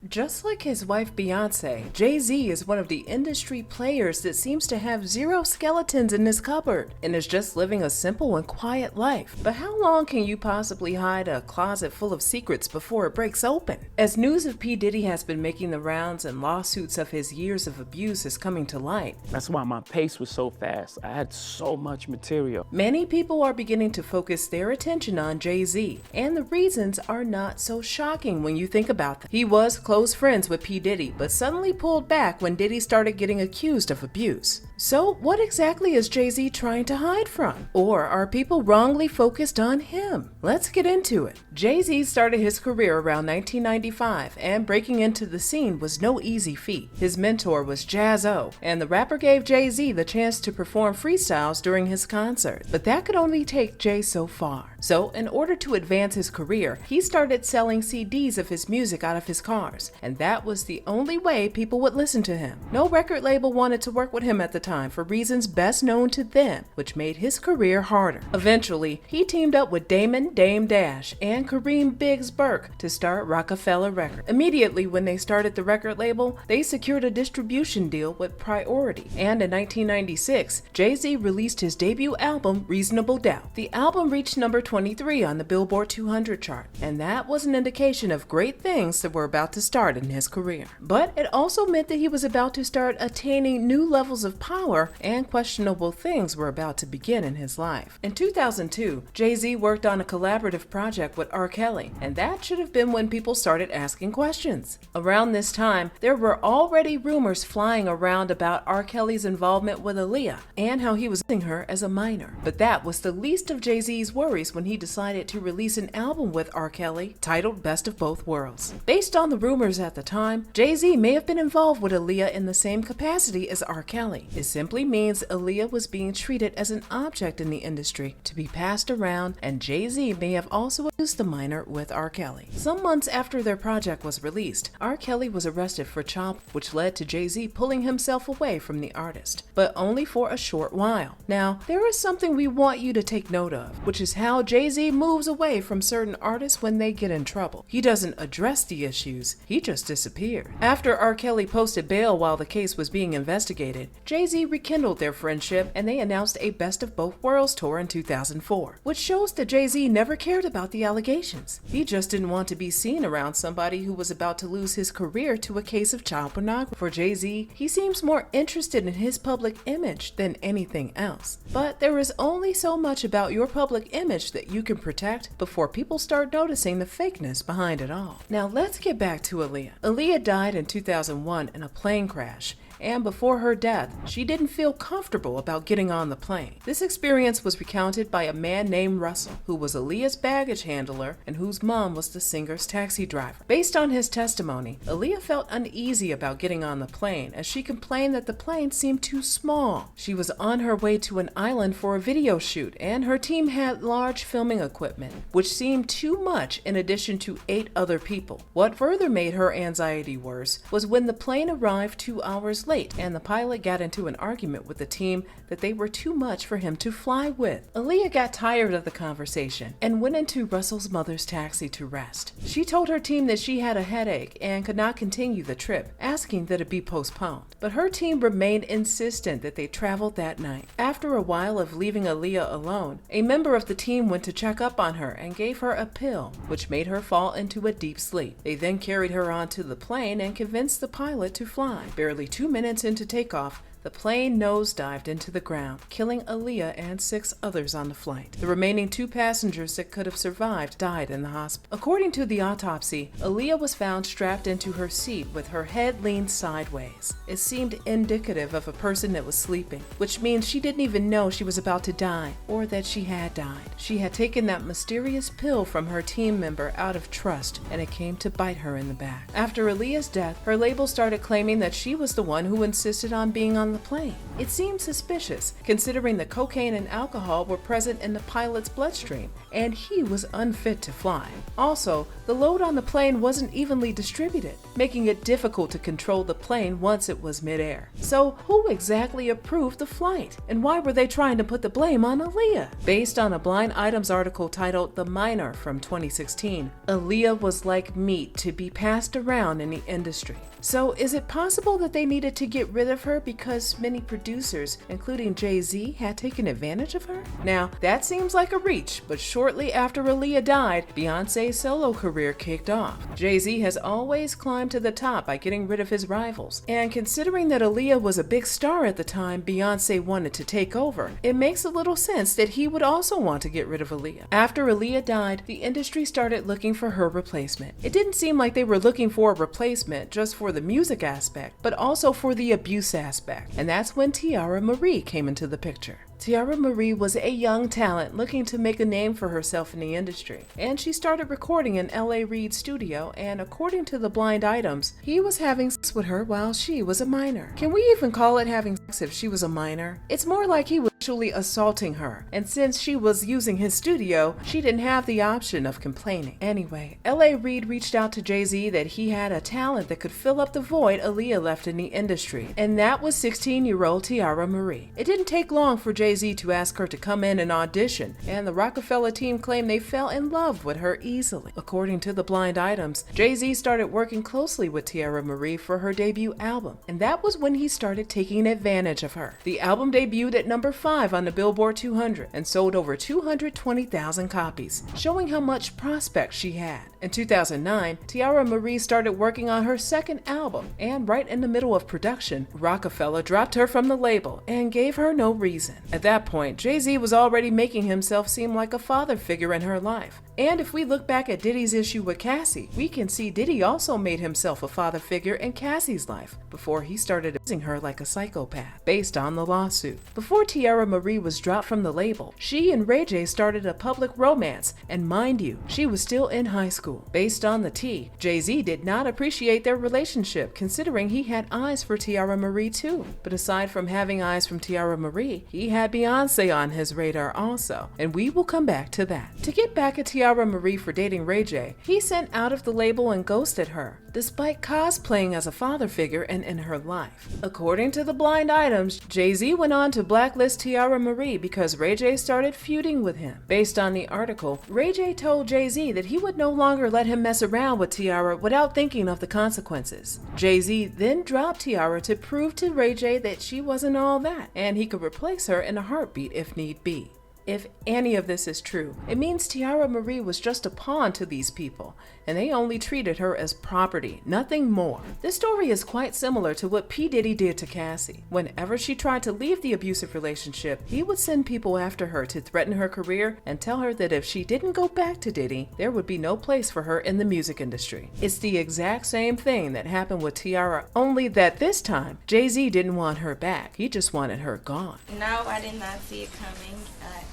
Just like his wife Beyonce, Jay-Z is one of the industry players that seems to have zero skeletons in his cupboard and is just living a simple and quiet life. But how long can you possibly hide a closet full of secrets before it breaks open? As news of P Diddy has been making the rounds and lawsuits of his years of abuse is coming to light, that's why my pace was so fast. I had so much material. Many people are beginning to focus their attention on Jay-Z, and the reasons are not so shocking when you think about them. He was close friends with P Diddy, but suddenly pulled back when Diddy started getting accused of abuse. So what exactly is Jay-Z trying to hide from? Or are people wrongly focused on him? Let's get into it. Jay-Z started his career around 1995, and breaking into the scene was no easy feat. His mentor was Jaz-O, and the rapper gave Jay-Z the chance to perform freestyles during his concert. But that could only take Jay so far. So in order to advance his career, he started selling CDs of his music out of his cars, and that was the only way people would listen to him. No record label wanted to work with him at the time for reasons best known to them, which made his career harder. Eventually, he teamed up with Damon Dame Dash and Kareem Biggs Burke to start Rockefeller Records. Immediately when they started the record label, they secured a distribution deal with Priority, and in 1996, Jay-Z released his debut album, Reasonable Doubt. The album reached number 23 on the Billboard 200 chart, and that was an indication of great things that were about to start in his career. But it also meant that he was about to start attaining new levels of power, and questionable things were about to begin in his life. In 2002, Jay-Z worked on a collaborative project with R. Kelly, and that should have been when people started asking questions. Around this time, there were already rumors flying around about R. Kelly's involvement with Aaliyah and how he was using her as a minor. But that was the least of Jay-Z's worries when he decided to release an album with R. Kelly titled Best of Both Worlds. Based on the rumors at the time, Jay-Z may have been involved with Aaliyah in the same capacity as R. Kelly. It simply means Aaliyah was being treated as an object in the industry to be passed around, and Jay-Z may have also abused the minor with R. Kelly. Some months after their project was released, R. Kelly was arrested for child, which led to Jay-Z pulling himself away from the artist, but only for a short while. Now, there is something we want you to take note of, which is how Jay-Z moves away from certain artists when they get in trouble. He doesn't address the issues, he just disappeared. After R. Kelly posted bail while the case was being investigated, Jay-Z rekindled their friendship, and they announced a Best of Both Worlds tour in 2004, which shows that Jay-Z never cared about the allegations. He just didn't want to be seen around somebody who was about to lose his career to a case of child pornography. For Jay-Z, he seems more interested in his public image than anything else. But there is only so much about your public image that you can protect before people start noticing the fakeness behind it all. Now let's get back to Aaliyah. Aaliyah died in 2001 in a plane crash, and before her death, she didn't feel comfortable about getting on the plane. This experience was recounted by a man named Russell, who was Aaliyah's baggage handler and whose mom was the singer's taxi driver. Based on his testimony, Aaliyah felt uneasy about getting on the plane as she complained that the plane seemed too small. She was on her way to an island for a video shoot, and her team had large filming equipment, which seemed too much in addition to 8 other people. What further made her anxiety worse was when the plane arrived 2 hours late, and the pilot got into an argument with the team that they were too much for him to fly with. Aaliyah got tired of the conversation and went into Russell's mother's taxi to rest. She told her team that she had a headache and could not continue the trip, asking that it be postponed. But her team remained insistent that they traveled that night. After a while of leaving Aaliyah alone, a member of the team went to check up on her and gave her a pill, which made her fall into a deep sleep. They then carried her onto the plane and convinced the pilot to fly. Barely 2 minutes into takeoff, the plane nosedived into the ground, killing Aaliyah and 6 others on the flight. The remaining 2 passengers that could have survived died in the hospital. According to the autopsy, Aaliyah was found strapped into her seat with her head leaned sideways. It seemed indicative of a person that was sleeping, which means she didn't even know she was about to die or that she had died. She had taken that mysterious pill from her team member out of trust, and it came to bite her in the back. After Aaliyah's death, her label started claiming that she was the one who insisted on being on on the plane. It seemed suspicious, considering the cocaine and alcohol were present in the pilot's bloodstream, and he was unfit to fly. Also, the load on the plane wasn't evenly distributed, making it difficult to control the plane once it was midair. So, who exactly approved the flight? And why were they trying to put the blame on Aaliyah? Based on a Blind Items article titled "The Minor" from 2016, Aaliyah was like meat to be passed around in the industry. So, is it possible that they needed to get rid of her because many producers, including Jay-Z, had taken advantage of her? Now, that seems like a reach, but shortly after Aaliyah died, Beyonce's solo career kicked off. Jay-Z has always climbed to the top by getting rid of his rivals, and considering that Aaliyah was a big star at the time Beyonce wanted to take over, it makes a little sense that he would also want to get rid of Aaliyah. After Aaliyah died, the industry started looking for her replacement. It didn't seem like they were looking for a replacement just for the music aspect, but also for the abuse aspect, and that's when Tiara Marie came into the picture. Tiara Marie was a young talent looking to make a name for herself in the industry, and she started recording in L.A. Reid's studio, and according to the Blind Items, he was having sex with her while she was a minor. Can we even call it having sex if she was a minor? It's more like he was actually assaulting her, and since she was using his studio, she didn't have the option of complaining. Anyway, L.A. Reid reached out to Jay-Z that he had a talent that could fill up the void Aaliyah left in the industry, and that was 16-year-old Tiara Marie. It didn't take long for Jay-Z to ask her to come in and audition, and the Rockefeller team claimed they fell in love with her easily. According to the Blind Items, Jay-Z started working closely with Tiara Marie for her debut album, and that was when he started taking advantage of her. The album debuted at number 5 on the Billboard 200 and sold over 220,000 copies, showing how much prospect she had. In 2009, Tiara Marie started working on her second album, and right in the middle of production, Rockefeller dropped her from the label and gave her no reason. At that point, Jay-Z was already making himself seem like a father figure in her life. And if we look back at Diddy's issue with Cassie, we can see Diddy also made himself a father figure in Cassie's life before he started abusing her like a psychopath, based on the lawsuit. Before Tiara Marie was dropped from the label, she and Ray J started a public romance, and mind you, she was still in high school. Based on the T, Jay-Z did not appreciate their relationship, considering he had eyes for Tiara Marie too. But aside from having eyes from Tiara Marie, he had Beyonce on his radar also, and we will come back to that. To get back at Tiara Marie for dating Ray J, he sent out of the label and ghosted her, despite cosplaying as a father figure and in her life. According to the Blind Items, Jay-Z went on to blacklist Tiara Marie because Ray J started feuding with him. Based on the article, Ray J told Jay-Z that he would no longer let him mess around with Tiara without thinking of the consequences. Jay-Z then dropped Tiara to prove to Ray J that she wasn't all that, and he could replace her in a heartbeat if need be. If any of this is true, it means Tiara Marie was just a pawn to these people, and they only treated her as property, nothing more. This story is quite similar to what P Diddy did to Cassie. Whenever she tried to leave the abusive relationship, he would send people after her to threaten her career and tell her that if she didn't go back to Diddy, there would be no place for her in the music industry. It's the exact same thing that happened with Tiara, only that this time, Jay-Z didn't want her back. He just wanted her gone. No, I did not see it coming.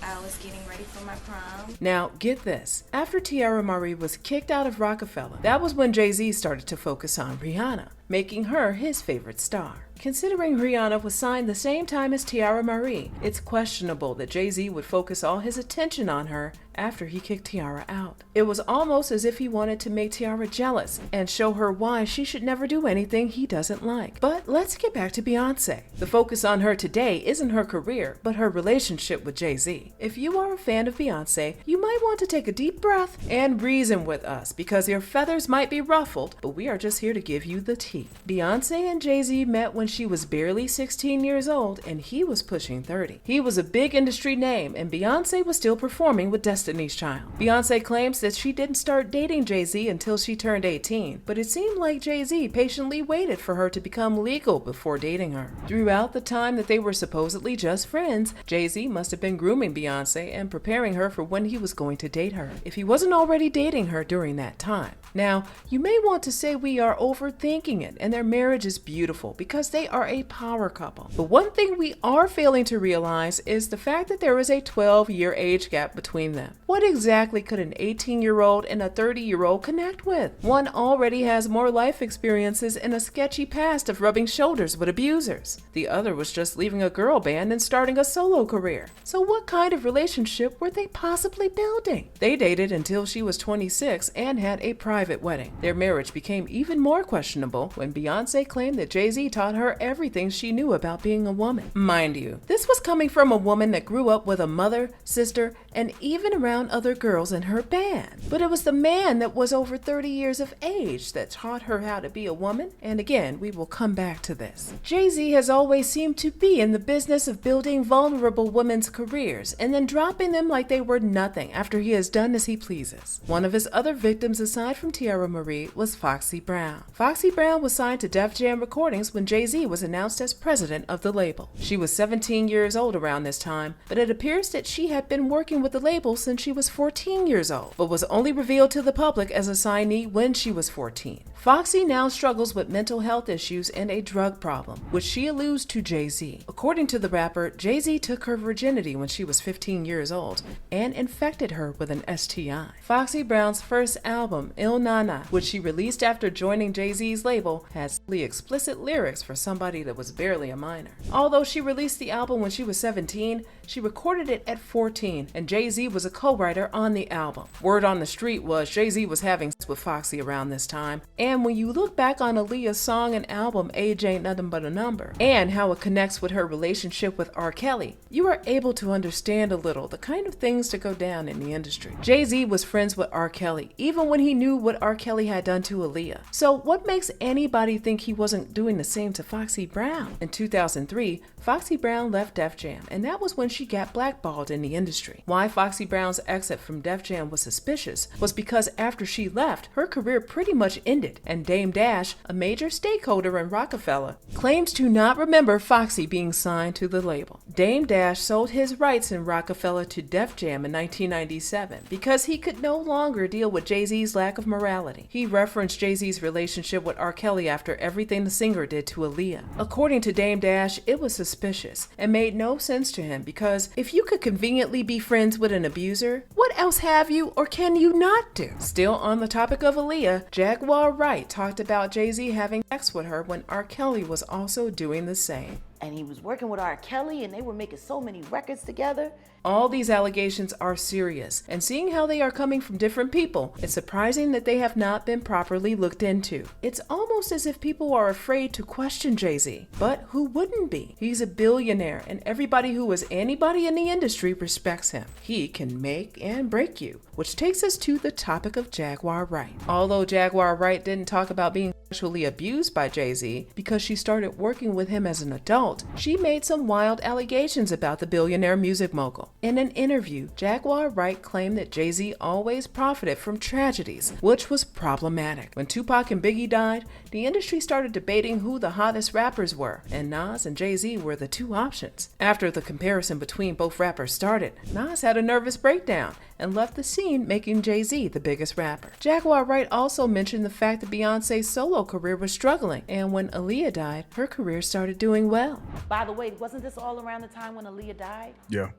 I was getting ready for my prom. Now, get this. After Tiara Marie was kicked out of Rockefeller, that was when Jay-Z started to focus on Rihanna, making her his favorite star. Considering Rihanna was signed the same time as Tiara Marie, it's questionable that Jay-Z would focus all his attention on her after he kicked Tiara out. It was almost as if he wanted to make Tiara jealous and show her why she should never do anything he doesn't like. But let's get back to Beyonce. The focus on her today isn't her career, but her relationship with Jay-Z. If you are a fan of Beyonce, you might want to take a deep breath and reason with us, because your feathers might be ruffled, but we are just here to give you the tea. Beyonce and Jay-Z met when she was barely 16 years old and he was pushing 30. He was a big industry name and Beyonce was still performing with Destiny's Child. Beyonce claims that she didn't start dating Jay-Z until she turned 18, but it seemed like Jay-Z patiently waited for her to become legal before dating her. Throughout the time that they were supposedly just friends, Jay-Z must have been grooming Beyonce and preparing her for when he was going to date her, if he wasn't already dating her during that time. Now, you may want to say we are overthinking it and their marriage is beautiful because they are a power couple. But one thing we are failing to realize is the fact that there is a 12-year age gap between them. What exactly could an 18-year-old and a 30-year-old connect with? One already has more life experiences and a sketchy past of rubbing shoulders with abusers. The other was just leaving a girl band and starting a solo career. So what kind of relationship were they possibly building? They dated until she was 26 and had a private wedding. Their marriage became even more questionable when Beyonce claimed that Jay-Z taught her everything she knew about being a woman. Mind you, this was coming from a woman that grew up with a mother, sister, and even around other girls in her band. But it was the man that was over 30 years of age that taught her how to be a woman, and again, we will come back to this. Jay-Z has always seemed to be in the business of building vulnerable women's careers and then dropping them like they were nothing after he has done as he pleases. One of his other victims aside from Tiara Marie was Foxy Brown. Foxy Brown was signed to Def Jam Recordings when Jay-Z was announced as president of the label. She was 17 years old around this time, but it appears that she had been working with the label since she was 14 years old, but was only revealed to the public as a signee when she was 14. Foxy now struggles with mental health issues and a drug problem, which she alludes to Jay-Z. According to the rapper, Jay-Z took her virginity when she was 15 years old and infected her with an STI. Foxy Brown's first album, Il Nana, which she released after joining Jay-Z's label, has explicit lyrics for somebody that was barely a minor. Although she released the album when she was 17, she recorded it at 14, and Jay-Z was a co-writer on the album. Word on the street was Jay-Z was having sex with Foxy around this time, and when you look back on Aaliyah's song and album Age Ain't Nothing But a Number, and how it connects with her relationship with R. Kelly, you are able to understand a little the kind of things that go down in the industry. Jay-Z was friends with R. Kelly, even when he knew what R. Kelly had done to Aaliyah. So what makes anybody think he wasn't doing the same to Foxy Brown? In 2003, Foxy Brown left Def Jam, and that was when she got blackballed in the industry. Why Foxy Brown's exit from Def Jam was suspicious was because after she left, her career pretty much ended, and Dame Dash, a major stakeholder in Rockefeller, claims to not remember Foxy being signed to the label. Dame Dash sold his rights in Rockefeller to Def Jam in 1997 because he could no longer deal with Jay-Z's lack of morality. He referenced Jay-Z's relationship with R. Kelly after everything the singer did to Aaliyah. According to Dame Dash, it was suspicious and made no sense to him because if you could conveniently be friends with an abuser, what else have you or can you not do? Still on the topic of Aaliyah, Jaguar Wright talked about Jay-Z having sex with her when R. Kelly was also doing the same. And he was working with R. Kelly and they were making so many records together. All these allegations are serious, and seeing how they are coming from different people, it's surprising that they have not been properly looked into. It's almost as if people are afraid to question Jay-Z, but who wouldn't be? He's a billionaire, and everybody who is anybody in the industry respects him. He can make and break you, which takes us to the topic of Jaguar Wright. Although Jaguar Wright didn't talk about being sexually abused by Jay-Z because she started working with him as an adult, she made some wild allegations about the billionaire music mogul. In an interview, Jaguar Wright claimed that Jay-Z always profited from tragedies, which was problematic. When Tupac and Biggie died, the industry started debating who the hottest rappers were, and Nas and Jay-Z were the two options. After the comparison between both rappers started, Nas had a nervous breakdown and left the scene, making Jay-Z the biggest rapper. Jaguar Wright also mentioned the fact that Beyonce's solo career was struggling, and when Aaliyah died, her career started doing well. By the way, wasn't this all around the time when Aaliyah died? Yeah.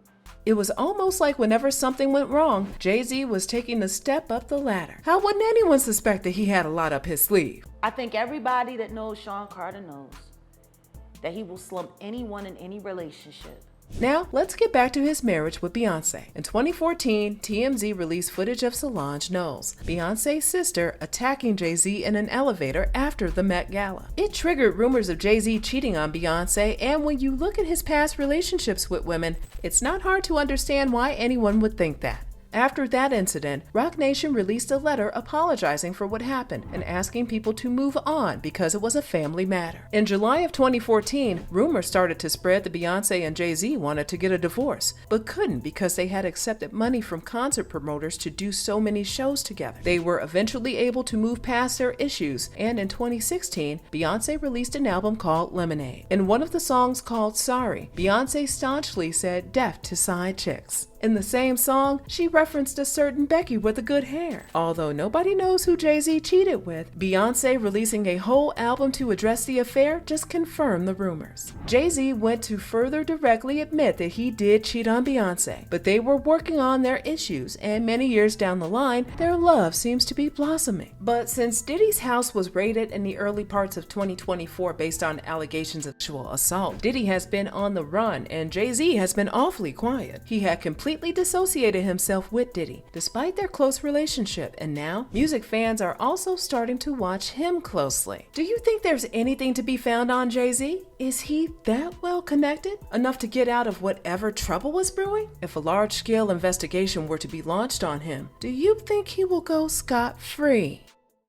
It was almost like whenever something went wrong, Jay-Z was taking the step up the ladder. How wouldn't anyone suspect that he had a lot up his sleeve? I think everybody that knows Sean Carter knows that he will slump anyone in any relationship. Now, let's get back to his marriage with Beyonce. In 2014, TMZ released footage of Solange Knowles, Beyonce's sister, attacking Jay-Z in an elevator after the Met Gala. It triggered rumors of Jay-Z cheating on Beyonce, and when you look at his past relationships with women, it's not hard to understand why anyone would think that. After that incident, Roc Nation released a letter apologizing for what happened and asking people to move on because it was a family matter. In July of 2014, rumors started to spread that Beyonce and Jay-Z wanted to get a divorce, but couldn't because they had accepted money from concert promoters to do so many shows together. They were eventually able to move past their issues, and in 2016, Beyonce released an album called Lemonade. In one of the songs called Sorry, Beyonce staunchly said death to side chicks. In the same song, she referenced a certain Becky with the good hair. Although nobody knows who Jay-Z cheated with, Beyonce releasing a whole album to address the affair just confirmed the rumors. Jay-Z went to further directly admit that he did cheat on Beyonce, but they were working on their issues, and many years down the line, their love seems to be blossoming. But since Diddy's house was raided in the early parts of 2024 based on allegations of sexual assault, Diddy has been on the run, and Jay-Z has been awfully quiet. He had completely dissociated himself with Diddy, despite their close relationship, and now music fans are also starting to watch him closely. Do you think there's anything to be found on Jay-Z? Is he that well connected? Enough to get out of whatever trouble was brewing? If a large-scale investigation were to be launched on him, do you think he will go scot-free?